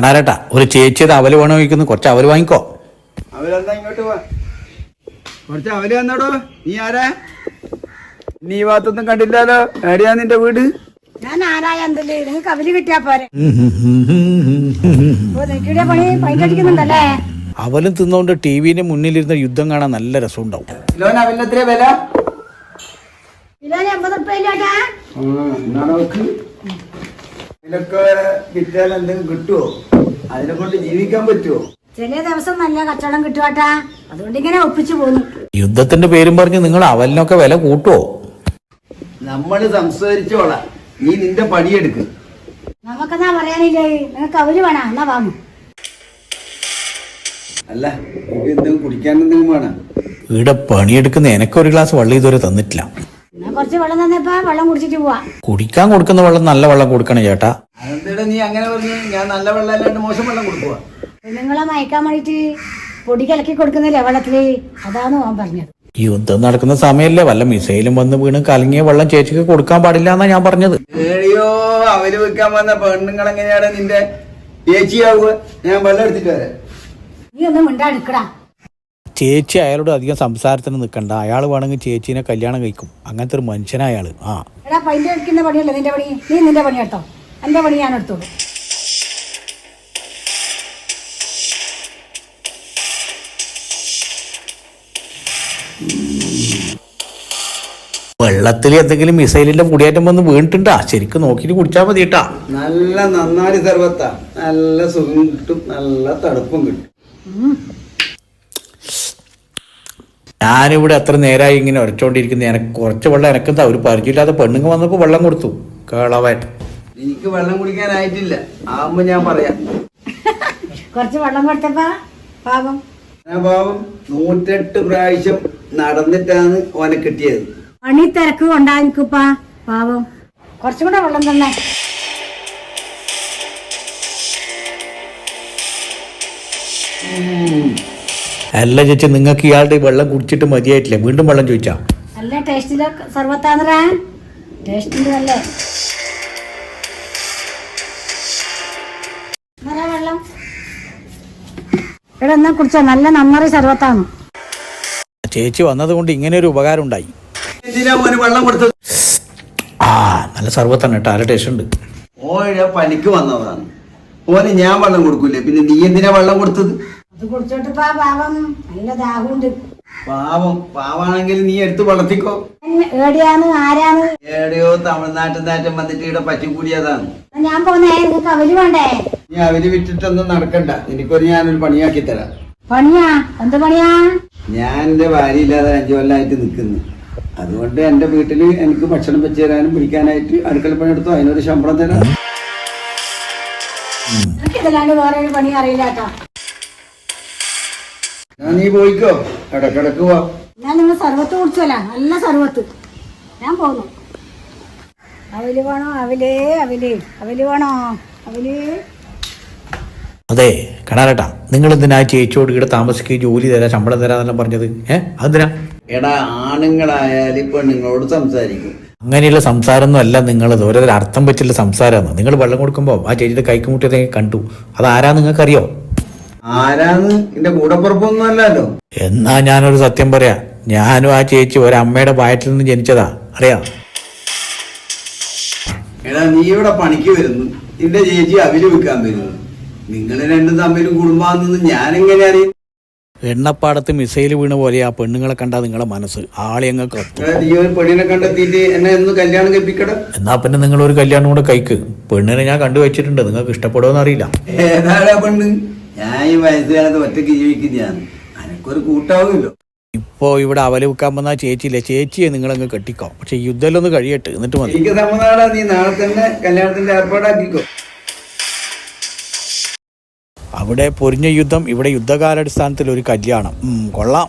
ാരട്ടാ ഒരു ചേച്ചിയുടെ അവല് വേണോ ചോദിക്കുന്നു. കുറച്ച് അവല് വാങ്ങിക്കോ. അവലെന്താ ഇങ്ങോട്ട് പോവാ? കുറച്ച് അവല് വന്നോടോ. നീ ആരാ? നീ ഈ ഭാഗത്തൊന്നും കണ്ടില്ലല്ലോ. എവിടെയാ നിന്റെ വീട്? ഞാൻ ആരായല്ലേ നിങ്ങൾക്ക് അവല് കിട്ടിയാ പോരെ. പണി പൈക്കടിക്കുന്നുണ്ടല്ലേ. അവലും തിന്നോണ്ട് ടിവിന്റെ മുന്നിലിരുന്ന യുദ്ധം കാണാൻ നല്ല രസം ഉണ്ടാവും. കിലോന് അവലിന് എത്രയാ വില? കിലോന് 80 ഉറുപ്പിക. ഇതിലൊക്കെ വിറ്റാൽ എന്തെങ്കിലും കിട്ടുവോ? അതിനെ കൊണ്ട് ജീവിക്കാൻ പറ്റുമോ? ചില ദിവസം നല്ല കച്ചവടം കിട്ടുവാട്ടാ. അതുകൊണ്ട് ഇങ്ങനെ ഒപ്പിച്ചു പോന്നു. യുദ്ധത്തിന്റെ പേരും പറഞ്ഞ് നിങ്ങൾ അവലിനൊക്കെ വില കൂട്ടുവോ? നമ്മള് സംസാരിച്ചോളാം. നീ നിന്റെ പണിയെടുക്ക്. നമുക്കെന്നാ പറയാനില്ലേ, നിങ്ങൾക്ക് അവര് വേണം. എന്നാ വാങ്ങും. അല്ല എന്തെങ്കിലും കുടിക്കാൻ എന്തെങ്കിലും വേണം? ഇവിടെ പണിയെടുക്കുന്ന എനക്കൊരു ഗ്ലാസ് വെള്ളം ഇതുവരെ തന്നിട്ടില്ല. എന്നാ കുറച്ച് വെള്ളം തന്നപ്പോ വെള്ളം കുടിച്ചിട്ട് പോവാ. കുടിക്കാൻ കൊടുക്കുന്ന വെള്ളം നല്ല വെള്ളം കൊടുക്കണേ ചേട്ടാ. അതെന്താ നീ അങ്ങനെ പറഞ്ഞു? ഞാൻ നല്ല വെള്ളം അല്ലാണ്ട് മോശം വെള്ളം കൊടുക്കുക? നിങ്ങളെ മയക്കാൻ വേണ്ടിട്ട് പൊടി കലക്കി കൊടുക്കുന്നില്ലേ വെള്ളത്തില്, അതാണ് ഞാൻ പറഞ്ഞത്. യുദ്ധം നടക്കുന്ന സമയല്ലേ, വല്ല മിസൈലും വന്ന് വീണ് കലങ്ങിയ വെള്ളം ചേച്ചിക്ക് കൊടുക്കാൻ പാടില്ല എന്നാ ഞാൻ പറഞ്ഞത്. ഏടിയോ അവല് വെക്കാൻ വന്ന പെണ്ണുങ്ങൾ എങ്ങനെയാണ് നിന്റെ ചേച്ചിയാവുക? ഞാൻ വെള്ളം എടുത്തിട്ട് വരാം. നീ ഒന്നും മിണ്ടാടുക്കടാ. ചേച്ചി അയാളോട് അധികം സംസാരത്തിന് നിൽക്കണ്ട. അയാൾ വേണമെങ്കിൽ ചേച്ചീനെ കല്യാണം കഴിക്കും. അങ്ങനത്തെ ഒരു മനുഷ്യനാ അയാള്. എടാ പൈൻ്റെ എടുക്കുന്ന പണിയല്ലേ നിന്റെ പണി. നീ നിന്റെ പണി കേട്ടോ, എന്റെ പണി ഞാൻ എടുത്തോളൂ. വെള്ളത്തിൽ എന്തെങ്കിലും മിസൈലിന്റെ മുടിയേറ്റം വന്ന് വീണിട്ടുണ്ടാ? ശരിക്കും നോക്കിട്ട് കുടിച്ചാൽ മതി കേട്ടാ. നല്ല നന്നാരി സർവത്താ. നല്ല സുഖം കിട്ടും, നല്ല തണുപ്പും കിട്ടും. ഞാനിവിടെ എത്ര നേരമായി ഇങ്ങനെ ഉരച്ചോണ്ടിരിക്കുന്നത്. എനക്ക് കുറച്ച് വെള്ളം എനക്കെന്താ, ഒരു പരിചയമില്ലാത്ത പെണ്ണുങ്ങ വന്നപ്പോ വെള്ളം കൊടുത്തു. കേളവൻ എനിക്ക് വെള്ളം കുടിക്കാനായിട്ടില്ല. ആവുമ്പോ ഞാൻ പറയാം. കുറച്ച് വെള്ളം കൊടുത്തപ്പാ പാപം. ഞാൻ പാവം 108 പ്രാവശ്യം നടന്നിട്ടാണ് ഓനെ കിട്ടിയത്. പണി തിരക്ക് കൊണ്ടായിരിക്കുപ്പാ പാവം. കുറച്ചും കൂടെ വെള്ളം തന്നെ. അല്ല ചേച്ചി, നിങ്ങൾക്ക് ഇയാളുടെ വെള്ളം കുടിച്ചിട്ട് മതിയായിട്ടില്ല, വീണ്ടും വെള്ളം ചോദിച്ചാ? നല്ല ടേസ്റ്റിലെ സർവത്താന്നറാ. ടേസ്റ്റിന്റെ നല്ല വെള്ളം ഇവിടെ എന്നാ കുടിച്ചാ നല്ല നന്നാറി സർവത്താണ്. ചേച്ചി വന്നത് കൊണ്ട് ഇങ്ങനെ ഒരു ഉപകാരം ഉണ്ടായി. എന്തിനാ ഓന് വെള്ളം കൊടുത്തത്? നല്ല സർവത്താണ് കേട്ടോ, നല്ല ടേസ്റ്റ് ഉണ്ട്. ഓഴ പണിക്ക് വന്നതാണ്. ഓന് ഞാൻ വെള്ളം കൊടുക്കൂലേ, പിന്നെ നീ എന്തിനാ വെള്ളം കൊടുത്തത്? അത് കുടിച്ചോട്ടിപ്പാ പാവം, നല്ല ദാഹമുണ്ട്. പാവാണെങ്കിൽ നീ എടുത്ത് വളർത്തിക്കോ. ഏടിയാന്ന് ആരാന്ന്? എവിടെയോ തമിഴ്നാട്ടിൽ നാറ്റം വന്നിട്ട് ഇവിടെ പറ്റിക്കൂടിയതാണ്. ഞാൻ പോന്നേ, നിങ്ങൾക്ക് അവല് വേണ്ടേ? നീ അവര് വിറ്റിട്ടൊന്നും നടക്കണ്ട. എനിക്കൊരു ഞാനൊരു പണിയാക്കി തരാം. പണിയാ? എന്ത് പണിയാ? ഞാൻ എന്റെ ഭാര്യ ഇല്ലാതെ 5 കൊല്ലമായിട്ട് നിൽക്കുന്നു. അതുകൊണ്ട് എന്റെ വീട്ടില് എനിക്ക് ഭക്ഷണം വെച്ച് തരാനും പിടിക്കാനായിട്ട് അടുക്കള പണിയെടുത്തോ, അതിനൊരു ശമ്പളം തരാം. എനിക്ക് ഇതല്ലാണ്ട് വേറെ ഒരു പണി അറിയില്ല കേട്ടോ. നീ പോയിക്കോ, ഇടക്കിടക്ക് പോ. ഞാൻ നിങ്ങൾ സർവത്ത് കുടിച്ചല്ല, നല്ല സർവത്ത്. ഞാൻ പോന്നു. അവല് വേണോ? അവല് അവല് അവല് വേണോ? അവല്. അതെ കണാരട്ടാ, നിങ്ങൾ എന്തിനാ ചേച്ചിയോട് ഇവിടെ താമസിക്കുകയും ജോലി തരാം ശമ്പളം തരാന്നെല്ലാം പറഞ്ഞത്? അതെന്തിനാ? എടാ, ആണുങ്ങളായാലും പെണ്ണുങ്ങളോട് സംസാരിക്കും. അങ്ങനെയുള്ള സംസാരമൊന്നും അല്ല നിങ്ങളത്, ഓരോരു അർത്ഥം വെച്ചുള്ള സംസാരമാണ്. നിങ്ങൾ വെള്ളം കൊടുക്കുമ്പോൾ ആ ചേച്ചിയുടെ കൈക്കുമുട്ടിയതെ കണ്ടു. അതാരാ നിങ്ങൾക്കറിയോ? ആരാന്ന്? എന്റെ കൂടപ്പുറപ്പൊന്നും അല്ലല്ലോ. എന്നാ ഞാനൊരു സത്യം പറയാ, ഞാനും ആ ചേച്ചി ഒരമ്മയുടെ വയറ്റിൽ നിന്ന് ജനിച്ചതാ, അറിയാം. എടാ, നീ ഇവിടെ പണിക്ക് വരുന്നു, നിന്റെ ചേച്ചി അവല് വിൽക്കാൻ വരുന്നു. നിങ്ങൾ രണ്ടും തമ്മിലും കുടുംബാണെന്ന് ഞാൻ എങ്ങനെ അറിയും? എണ്ണപ്പാടത്ത് മിസൈൽ വീണ പോലെ ആ പെണ്ണുങ്ങളെ കണ്ടാ നിങ്ങളെ മനസ്സ് ആളെ അങ്ങ് കത്തും. നീ ഒരു പെണ്ണിനെ കണ്ടെത്തിയിട്ട് എന്നെ ഒന്ന് കല്യാണം കഴിപ്പിക്കട. എന്നാ പിന്നെ നിങ്ങൾ ഒരു കല്യാണം കൂടെ കഴിക്ക്. പെണ്ണിനെ ഞാൻ കണ്ടുവച്ചിട്ടുണ്ട്, നിങ്ങൾക്ക് ഇഷ്ടപ്പെടുമെന്ന് അറിയില്ല. ഏതാടാ പെണ്ണ്? ഞാൻ ഈ വയസ്സുകാലത്ത് ഒറ്റയ്ക്ക് ജീവിക്കുന്നതാണ്. അനക്കൊരു കൂട്ടാവുമല്ലോ. ഇപ്പോ ഇവിടെ അവല് വിൽക്കാൻ വന്ന ചേച്ചിയില്ലേ, ചേച്ചിയെ നിങ്ങളങ്ങ് കെട്ടിക്കോ. പക്ഷെ യുദ്ധമൊന്ന് കഴിയട്ടെ, എന്നിട്ട് മതി. എനിക്ക് സമ്മതമാടാ. നീ നാളെ തന്നെ കല്യാണത്തിന്റെ ഏർപ്പാടാക്കിക്കോ. അവിടെ പൊരിഞ്ഞ യുദ്ധം, ഇവിടെ യുദ്ധകാലാടിസ്ഥാനത്തിൽ ഒരു കല്യാണം. കൊള്ളാം.